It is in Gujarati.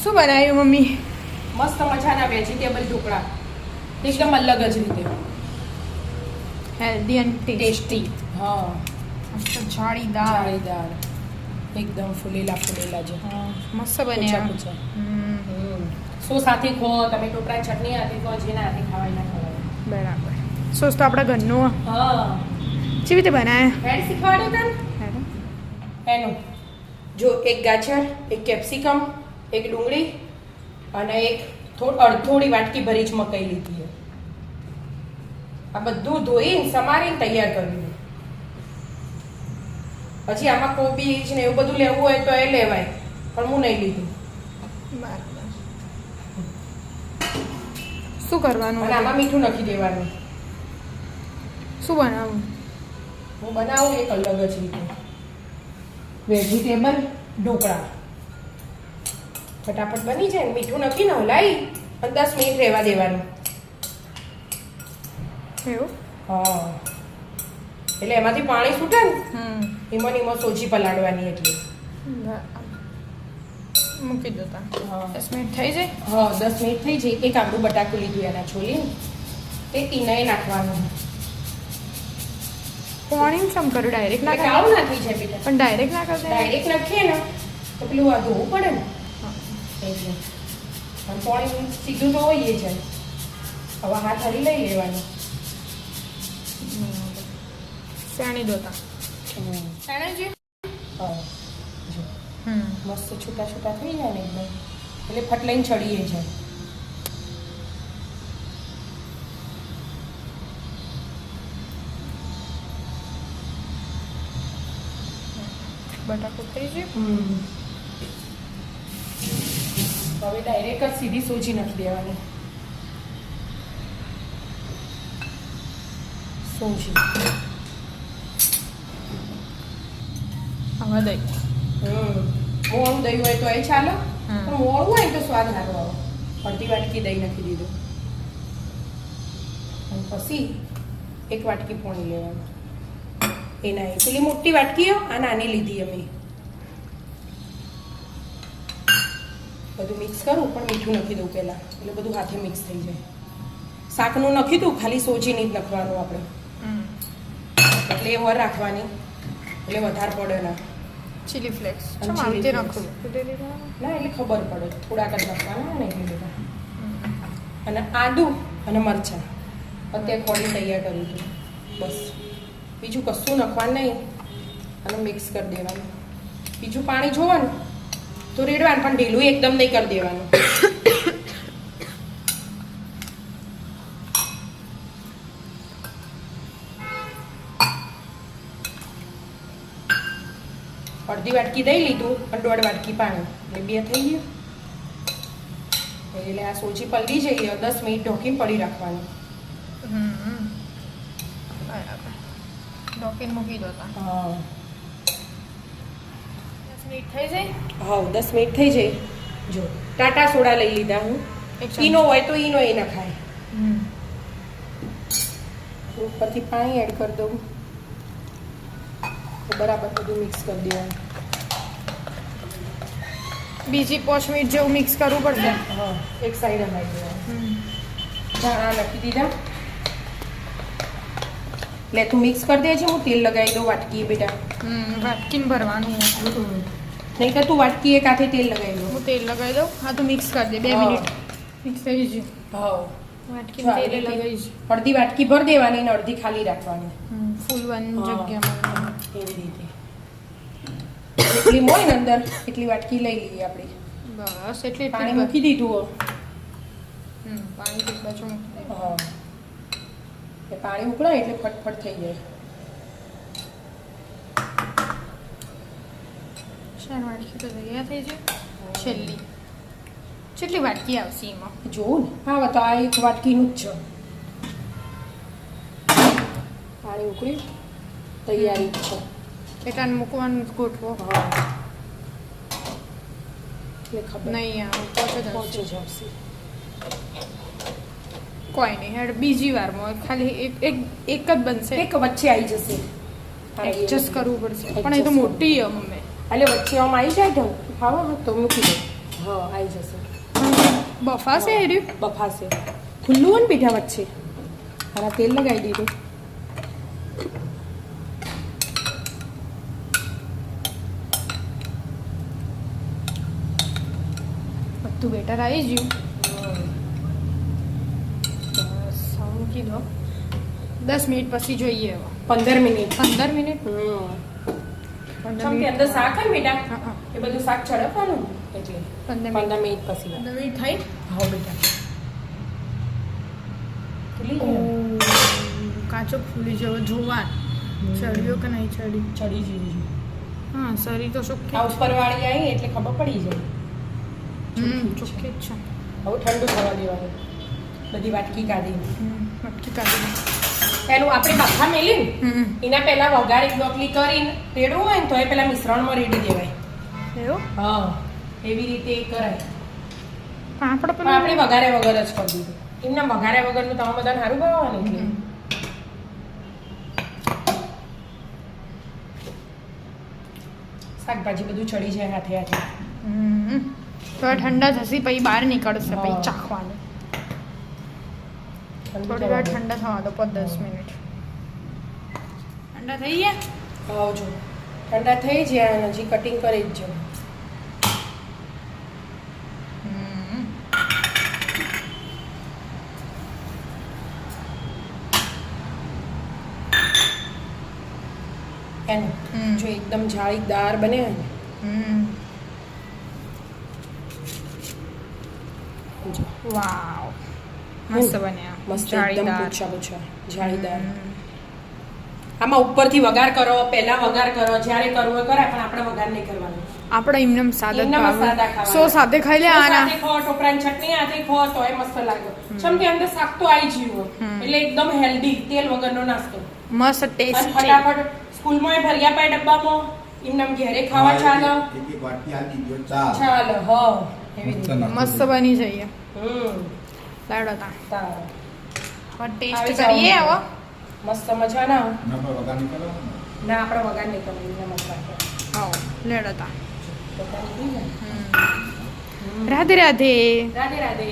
શું બનાવ્યું મમ્મી? મસ્ત મજાના વેજીટેબલ ઢોકળા, એકદમ અલગ જ રીતે, હેલ્ધી એન્ડ ટેસ્ટી. હા, મસ્ત જાળીદાર. જાળીદાર, એકદમ ફૂલેલા છે. મસ્ત બન્યા. પૂછા. શું સાથે ખો તમે? ટોપરા ચટણી સાથે ખો, જેના હાથે ખાવાય ના ખવાય. બરાબર. સોસ તો આપણા ઘરનું. હા, કેવી રીતે બનાવ્યા? એડ શીખવાડ્યું તને એનું. જો એક ગાજર, એક કેપ્સિકમ, એક ડુંગળી અને એક થોડી વાટકી ભરી જ મકાઈ લીધી છે. આ બધું ધોઈને સમારીને તૈયાર કરી દીધું. પછી આમાં કોબીજ ને એવું બધું લેવું હોય તો એ લેવાય, પણ હું નહીં લીધું. બરાબર. શું કરવાનું? અને આમાં મીઠું નાખી દેવાનું. શું બનાવું? હું બનાવું એક અલગ જ રીતે વેજીટેબલ ઢોકળા. ફટાફટ બની જાય. મીઠું નાખીને હલાવી અને 10 મિનિટ રહેવા દેવાનું. એવું? હા, એટલે એમાંથી પાણી છૂટે ને એમાં સોજી પલાળવાની. એટલે મૂકી દેતા. હા, 10 મિનિટ થઈ જાય. હા, 10 મિનિટ થઈ જાય. એક આંબળું બટાકું લીધું એના છોલી, એ ટીનાએ નાખવાનું. પાણી સમ કર્યું ડાયરેક્ટ ના એટલે કાળું નાખી જાય બેટા. પણ ડાયરેક્ટ ના કરતા. ડાયરેક્ટ નાખીએ ને તો પેલું આ ધોવું પડે ને, એટલે પણ પાણી સીધું તો હોય જાય. હવે હાથ હરી લઈ લેવાનું. શેણી દોતા. શેણાજી. હા, જો મસ્ત છૂટા છૂટા થઈ જાય ને એકદમ, એટલે ફટ લઈને ચડીએ જાય. બટાકો થઈ ગયો. હવે ડાયરેક્ટ જ સીધી સોજી નાખી દેવાની. સોજી આમાં દહીં. મોળું દહીં હોય તો એ ચાલો, પણ મોળું હોય તો સ્વાદ સારો આવે. અડધી વાટકી દહીં નાખી દીધું અને પછી એક વાટકી પાણી લેવાનું. એના પેલી મોટી વાટકી આ નાની લીધી અમે. બધું મિક્સ કરું, પણ મીઠું નાખી દઉં પહેલાં, એટલે બધું હાથે મિક્સ થઈ જાય. શાકનું નાખી દઉં, ખાલી સોજીને જ નાખવાનું આપણે, એટલે એ વર રાખવાની, એટલે વધારે પડે ના. ચીલી ફ્લેક્સ અને ચમ chili તે flakes. નાખું ના, એટલે ખબર પડે, થોડાક જ નાખવાના ને એટલે બધા. અને આદુ અને મરચાં અત્યારે ખોલી તૈયાર કર્યું હતું. બસ બીજું કશું નાખવાનું નહીં, અને મિક્સ કરી દેવાનું. બીજું પાણી જોવાનું તો રેડવાનું, પણ ઢીલું એકદમ નહીં કરી દેવાનું. અડધી વાટકી દહીં લીધું અને 1.5 વાટકી પાણી, એટલે 2 થઈ ગયું. એટલે આ સોજી પલળી જઈએ 10 મિનિટ ઢોકીને પડી રાખવાનું. બરાબર. ઢોકીને મૂકી દોતા. હા, 10 મિનિટ થઈ જાય. હા, 10 મિનિટ થઈ જાય. જો ટાટા સોડા લઈ લીધા હું. ઈનો હોય તો ઈનો એ નખાય. ઉપરથી પાણી એડ કરી દઉં, બરાબર બધું મિક્સ કરી દેવાનું. બીજી 5 મિનિટ જેવું મિક્સ કરવું પડશે. હા, એક સાઈડ હલાવી દેવાનું. ધાણા નાખી દીધા. લે તું મિક્સ કરી દેજે, હું તેલ લગાવી દઉં વાટકી બેટા. વાટકીને ભરવાનું. નહીં કે તું વાટકી એક હાથે તેલ લગાવી દઉં. હું તેલ લગાવી દઉં. હા તો મિક્સ કરી દે. 2 મિનિટ મિક્સ થઈ ગયું. હા, વાટકીને તેલ લગાવીશ. અડધી વાટકી ભર દેવાની ને અડધી ખાલી રાખવાની. ફૂલવાની જગ્યામાં. એવી રીતે જેટલી હોય ને અંદર એટલી વાટકી લઈ લઈએ આપણે. બસ એટલે પાણી મૂકી દીધું. પાણી એક બાજુ મૂકી દે. હા, એ પાણી ઉકળાય એટલે ફટફટ થઈ જાય. ચાર વાટકી તો તૈયાર થઈ જાય. છેલ્લી કેટલી વાટકી આવશે એમાં? જોવું ને. હા, તો આ એક વાટકીનું જ છે. પાણી ઉકળ્યું, તૈયારી જ છે. એકાને મૂકવાનું ગોઠવો. હા, એટલે ખબર નહીં આવે પહોંચે જ આવશે. કોઈ નહીં હેડ બીજી વારમાં ખાલી એક જ બનશે. એક વચ્ચે આવી જશે. એડજસ્ટ કરવું પડશે. પણ એ તો મોટી મમ્મી. એટલે વચ્ચે આમ આવી જાય તો ખાવા તો મૂકી દઉં. હા આવી જશે બફાશે એ રહ્યું બફાશે ખુલ્લું હોય ને પીઠા વચ્ચે અને તેલ લગાવી દીધું બધું બેટર આવી ગયું બસ હવે મૂકી દો 10 મિનિટ પછી જોઈએ હવે 15 મિનિટ 15 મિનિટ ચમ કે અંદર શાક હોય ને બેટા હા, હા. એ બધું શાક ચડકવાનું એટલે 15 15 મિનિટ પછી 15 મિનિટ થઈ હા બેટા ખુલી ગયું ને? કાચો ફૂલી જવો જોવા ચડ્યો કે નહીં ચડી ચડી ગયું છે. હા શરીર તો ચોખ્ખી આ ઉપરવાળી આવી એટલે ખબર પડી જાય ચોખ્ખી જ છે હવે ઠંડુ થવા દેવાનું બધી વાટકી કાઢી મટકી કાઢી પેલું આપણે બાફા મેલી ને હમ એના પહેલા વઘાર એક ડોકલી કરીને તેડવું હોય ને તો એ પેલા મિશ્રણમાં રેડી દેવાય એવું હા એવી રીતે કરાય આપણે પણ આપણે વઘારે વગર જ કરી દીધું એમના વઘારે વગરનું તમે બધાને સારું ભાવવાનું એટલે શાકભાજી બધું ચડી જાય હાથે હાથે થોડા ઠંડા થશે પછી બહાર નીકળશે પછી હા. ચાખવાનું ઠંડુ થોડી વાર થવા દે. ઠંડા થવા દો 10 મિનિટ ઠંડા થઈ ગયા આવજો ઠંડા થઈ જાય અને હજી કટિંગ કરી જ જાઓ એને જો એકદમ જાળીદાર બને ને જો વાવ મસ્ત બન્યા મસ્ત એકદમ જાળીદાર. પૂછા પૂછા જાળીદાર આમાં ઉપરથી વઘાર કરો પહેલા વઘાર કરો જ્યારે કરવું હોય કરાય પણ આપણે વઘાર નહીં કરવાનો આપણે એમને સાદા એમનેમ જ સાદા ભાવે ખાવાના. સો સાથે ખાઈ લે આના સાથે ખાઓ, ટોપરાની ચટણી હાથે ખાઓ તોય મસ્ત લાગે ચમ કે અંદર શાક તો આવી ગયું હોય. એટલે એકદમ હેલ્ધી તેલ વગરનો નાસ્તો મસ્ત અને ટેસ્ટ છે ફટાફટ સ્કૂલમાં ભર્યા પાય ડબ્બામાં એમનેમ ઘેરે ખાવા ચાલો એક વાટકી આપી દો ચા ચાલો હા એવી રીતે મસ્ત બની જઈએ લાડો તા સારું. હવે આવી ટેસ્ટ જાઓ. કરીએ હવે મસ્ત મજાના ના પર વગા નીકળો ના આપણે વઘાર નહીં કરવાનો એના મસાલા આવો લેડો તા બધા નીકળી જાય. રાધે રાધે રાધે રાધે